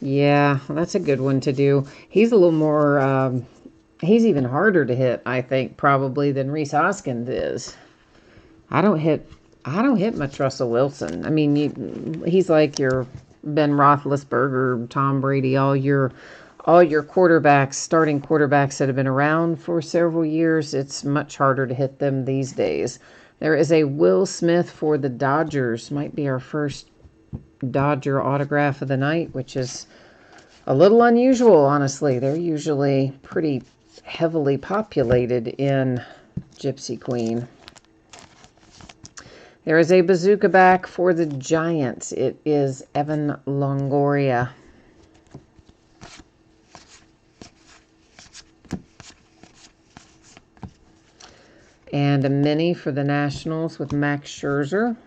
Yeah, well, that's a good one to do. He's a little more, he's even harder to hit, I think, probably than Rhys Hoskins is. I don't hit much Russell Wilson. I mean, he's like your Ben Roethlisberger, Tom Brady, all your quarterbacks, starting quarterbacks that have been around for several years. It's much harder to hit them these days. There is a Will Smith for the Dodgers. Might be our first Dodger autograph of the night, which is a little unusual, honestly. They're usually pretty heavily populated in Gypsy Queen. There is a bazooka back for the Giants. It is Evan Longoria. And a mini for the Nationals with Max Scherzer.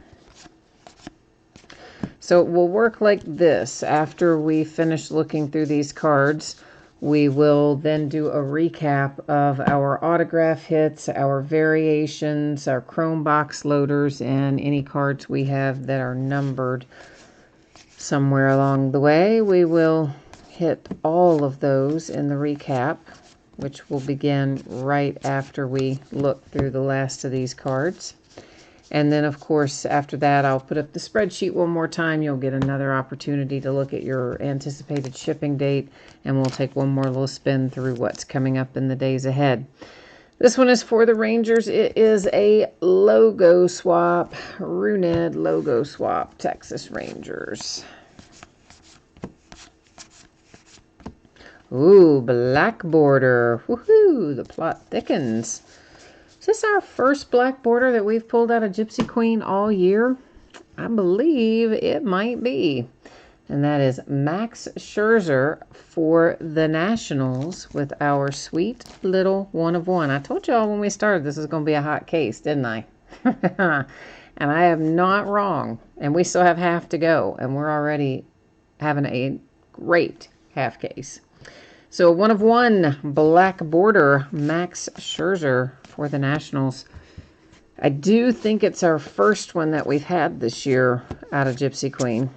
So it will work like this. After we finish looking through these cards, we will then do a recap of our autograph hits, our variations, our chrome box loaders, and any cards we have that are numbered somewhere along the way. We will hit all of those in the recap, which will begin right after we look through the last of these cards. And then, of course, after that, I'll put up the spreadsheet one more time. You'll get another opportunity to look at your anticipated shipping date, and we'll take one more little spin through what's coming up in the days ahead. This one is for the Rangers. It is a logo swap, Runed logo swap, Texas Rangers. Ooh, black border. Woohoo, the plot thickens. Is this our first black border that we've pulled out of Gypsy Queen all year? I believe it might be. And that is Max Scherzer for the Nationals with our sweet little 1 of 1. I told y'all when we started this is going to be a hot case, didn't I? And I am not wrong. And we still have half to go. And we're already having a great half case. So 1 of 1 black border Max Scherzer for the Nationals. I do think it's our first one that we've had this year out of Gypsy Queen.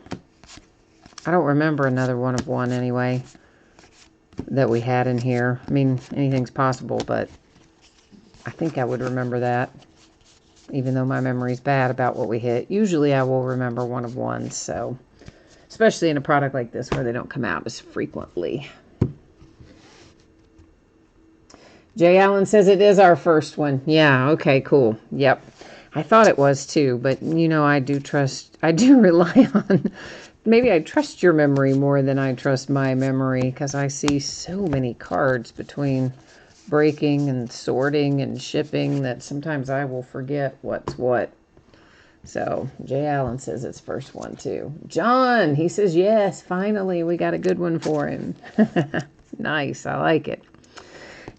I don't remember another 1 of 1 anyway that we had in here. I mean, anything's possible, but I think I would remember that, even though my memory's bad about what we hit. Usually I will remember 1 of 1, so especially in a product like this where they don't come out as frequently. Jay Allen says it is our first one. Yeah, okay, cool. Yep. I thought it was too, but you know, I do rely on, maybe I trust your memory more than I trust my memory, because I see so many cards between breaking and sorting and shipping that sometimes I will forget what's what. So Jay Allen says it's first one too. John, he says yes, finally we got a good one for him. Nice, I like it.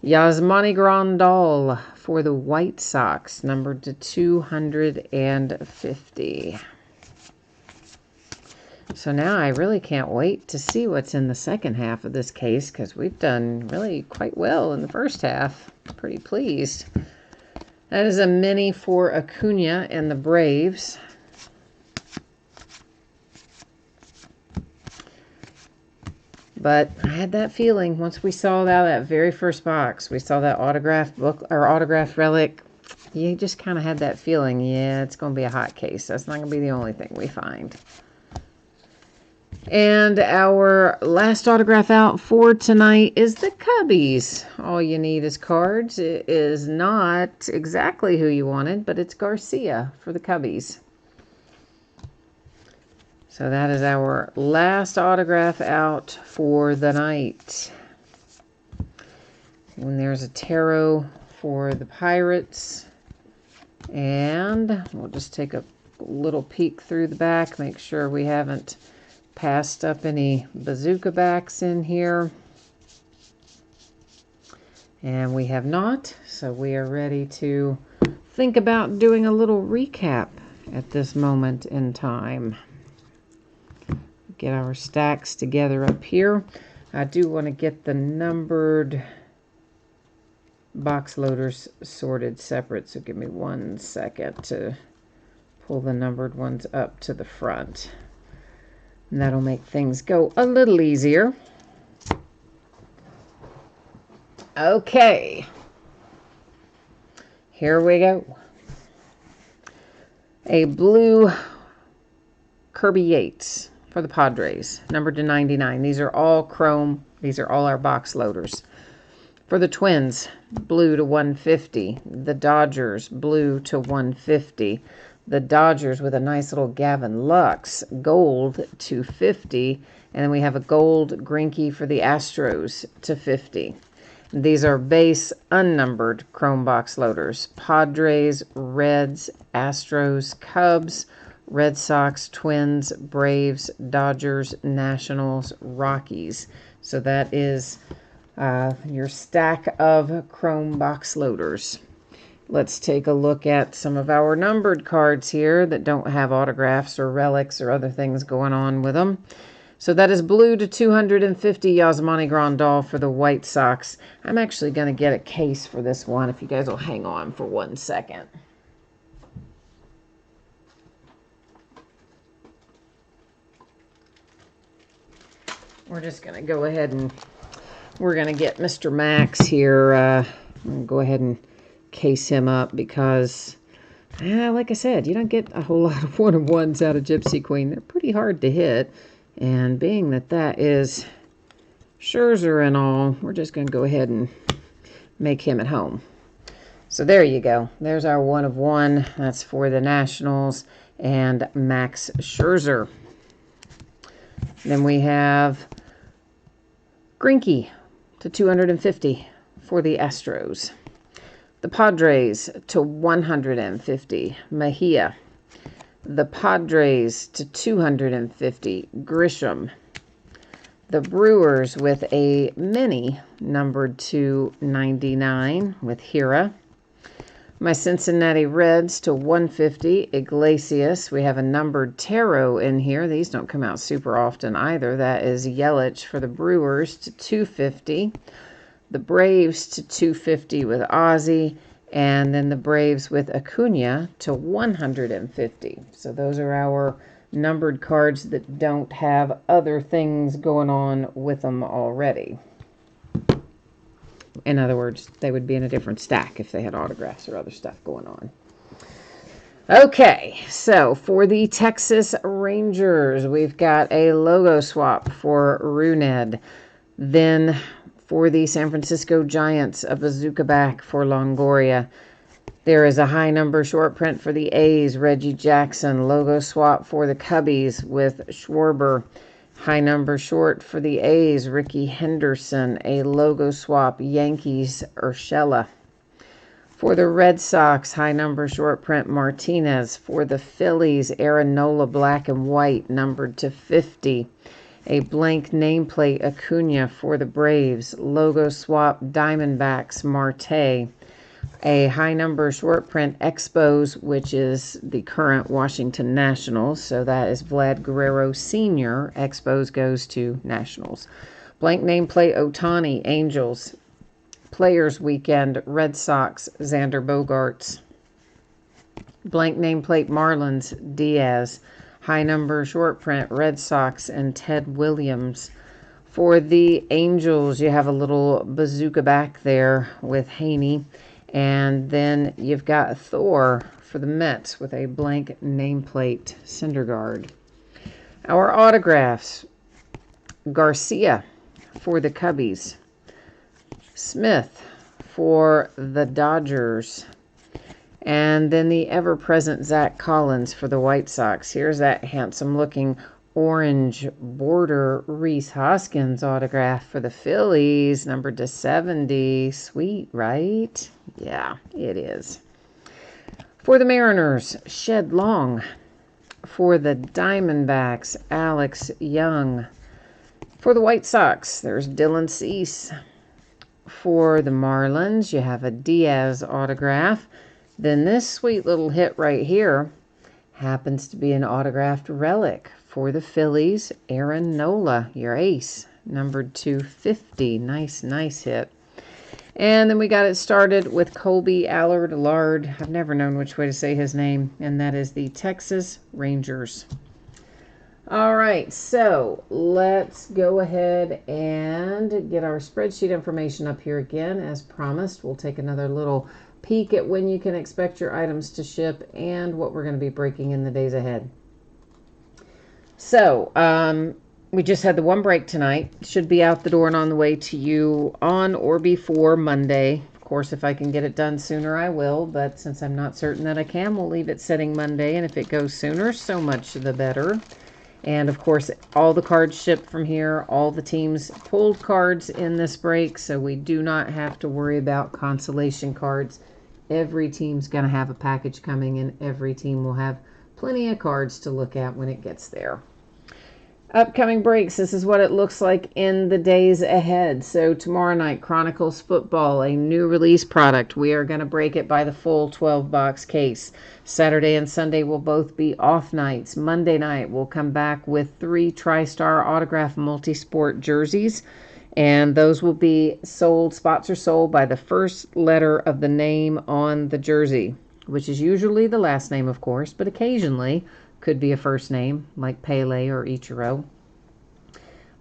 Yasmani Grandal for the White Sox, numbered to 250. So now I really can't wait to see what's in the second half of this case, because we've done really quite well in the first half. Pretty pleased. That is a mini for Acuna and the Braves. But I had that feeling once we saw that very first box, we saw that autographed book or autographed relic. You just kind of had that feeling, yeah, it's going to be a hot case. That's not going to be the only thing we find. And our last autograph out for tonight is the Cubbies. All you need is cards. It is not exactly who you wanted, but it's Garcia for the Cubbies. So that is our last autograph out for the night. And there's a tarot for the Pirates. And we'll just take a little peek through the back, make sure we haven't passed up any bazooka backs in here. And we have not, so we are ready to think about doing a little recap at this moment in time. Get our stacks together up here. I do want to get the numbered box loaders sorted separate, so give me 1 second to pull the numbered ones up to the front. And that'll make things go a little easier. Okay. Here we go. A blue Kirby Yates for the Padres, numbered to 99. These are all chrome. These are all our box loaders. For the Twins, blue to 150. The Dodgers, blue to 150. The Dodgers with a nice little Gavin Lux, gold to 50. And then we have a gold Greinke for the Astros to 50. These are base unnumbered chrome box loaders. Padres, Reds, Astros, Cubs, Red Sox, Twins, Braves, Dodgers, Nationals, Rockies. So that is your stack of chrome box loaders. Let's take a look at some of our numbered cards here that don't have autographs or relics or other things going on with them. So that is blue to 250, Yasmani Grandal for the White Sox. I'm actually going to get a case for this one, if you guys will hang on for 1 second. We're just going to go ahead and we're going to get Mr. Max here. I'm going to go ahead and case him up because, like I said, you don't get a whole lot of 1 of 1s out of Gypsy Queen. They're pretty hard to hit. And being that that is Scherzer and all, we're just going to go ahead and make him at home. So there you go. There's our 1 of 1. That's for the Nationals and Max Scherzer. Then we have Greinke to 250 for the Astros. The Padres to 150, Mejia. The Padres to 250, Grisham. The Brewers with a mini numbered to 99 with Hira. My Cincinnati Reds to 150, Iglesias. We have a numbered tarot in here. These don't come out super often either. That is Yelich for the Brewers to 250. The Braves to 250 with Ozzie. And then the Braves with Acuna to 150. So those are our numbered cards that don't have other things going on with them already. In other words, they would be in a different stack if they had autographs or other stuff going on. Okay, so for the Texas Rangers, we've got a logo swap for Runed. Then for the San Francisco Giants, a bazooka back for Longoria. There is a high number short print for the A's, Reggie Jackson. Logo swap for the Cubbies with Schwarber. High number short for the A's, Ricky Henderson. A logo swap, Yankees, Urshela. For the Red Sox, high number short print, Martinez. For the Phillies, Aaron Nola, black and white, numbered to 50. A blank nameplate, Acuna. For the Braves, logo swap, Diamondbacks, Marte. A high number short print Expos, which is the current Washington Nationals. So that is Vlad Guerrero Sr. Expos goes to Nationals. Blank nameplate Ohtani, Angels. Players Weekend, Red Sox, Xander Bogaerts. Blank nameplate Marlins, Diaz. High number short print Red Sox and Ted Williams. For the Angels, you have a little bazooka back there with Haney. And then you've got Thor for the Mets with a blank nameplate, Syndergaard. Our autographs, Garcia for the Cubbies. Smith for the Dodgers. And then the ever-present Zach Collins for the White Sox. Here's that handsome-looking orange border Rhys Hoskins autograph for the Phillies, numbered to 70. Sweet, right? Yeah, it is. For the Mariners, Shed Long. For the Diamondbacks, Alex Young. For the White Sox, there's Dylan Cease. For the Marlins, you have a Diaz autograph. Then this sweet little hit right here happens to be an autographed relic. For the Phillies, Aaron Nola, your ace, numbered to 50. Nice, nice hit. And then we got it started with Colby Allard. I've never known which way to say his name, and that is the Texas Rangers. All right, so let's go ahead and get our spreadsheet information up here again. As promised, we'll take another little peek at when you can expect your items to ship and what we're going to be breaking in the days ahead. So, we just had the one break tonight. Should be out the door and on the way to you on or before Monday. Of course, if I can get it done sooner, I will. But since I'm not certain that I can, we'll leave it setting Monday. And if it goes sooner, so much the better. And, of course, all the cards shipped from here. All the teams pulled cards in this break. So we do not have to worry about consolation cards. Every team's going to have a package coming, and every team will have plenty of cards to look at when it gets there. Upcoming breaks, this is what it looks like in the days ahead. So tomorrow night, Chronicles Football, a new release product. We are going to break it by the full 12-box case. Saturday and Sunday will both be off nights. Monday night, we'll come back with 3 TriStar autograph multi-sport jerseys. And those will be sold, spots are sold by the first letter of the name on the jersey, which is usually the last name, of course, but occasionally could be a first name like Pele or Ichiro.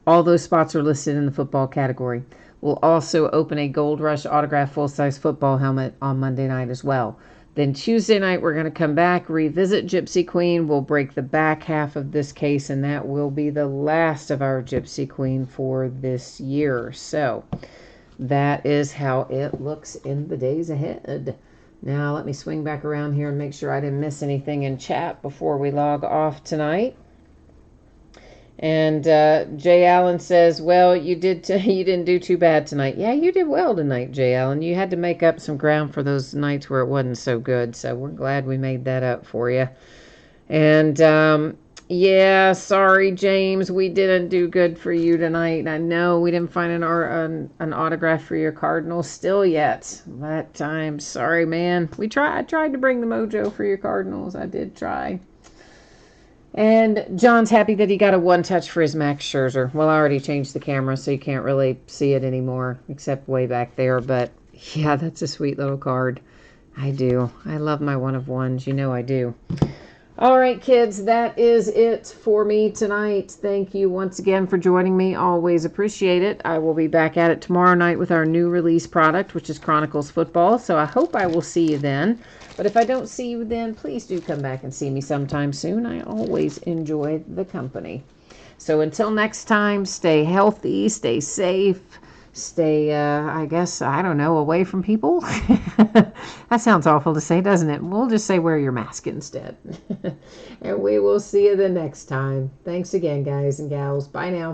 All those spots are listed in the football category. We'll also open a Gold Rush autograph full-size football helmet on Monday night as well. Then Tuesday night, we're going to come back, revisit Gypsy Queen. We'll break the back half of this case, and that will be the last of our Gypsy Queen for this year. So that is how it looks in the days ahead. Now, let me swing back around here and make sure I didn't miss anything in chat before we log off tonight. And Jay Allen says, well, you didn't do too bad tonight. Yeah, you did well tonight, Jay Allen. You had to make up some ground for those nights where it wasn't so good. So we're glad we made that up for you. And yeah, sorry, James, we didn't do good for you tonight. I know we didn't find an autograph for your Cardinals still yet, but I'm sorry, man. I tried to bring the mojo for your Cardinals. I did try. And John's happy that he got a one-touch for his Max Scherzer. Well, I already changed the camera, so you can't really see it anymore, except way back there. But yeah, that's a sweet little card. I do. I love my one of ones. You know I do. All right, kids, that is it for me tonight. Thank you once again for joining me. Always appreciate it. I will be back at it tomorrow night with our new release product, which is Chronicles Football. So I hope I will see you then. But if I don't see you then, please do come back and see me sometime soon. I always enjoy the company. So until next time, stay healthy, stay safe. Stay, I guess, I don't know, away from people. That sounds awful to say, doesn't it? We'll just say wear your mask instead. And we will see you the next time. Thanks again, guys and gals. Bye now.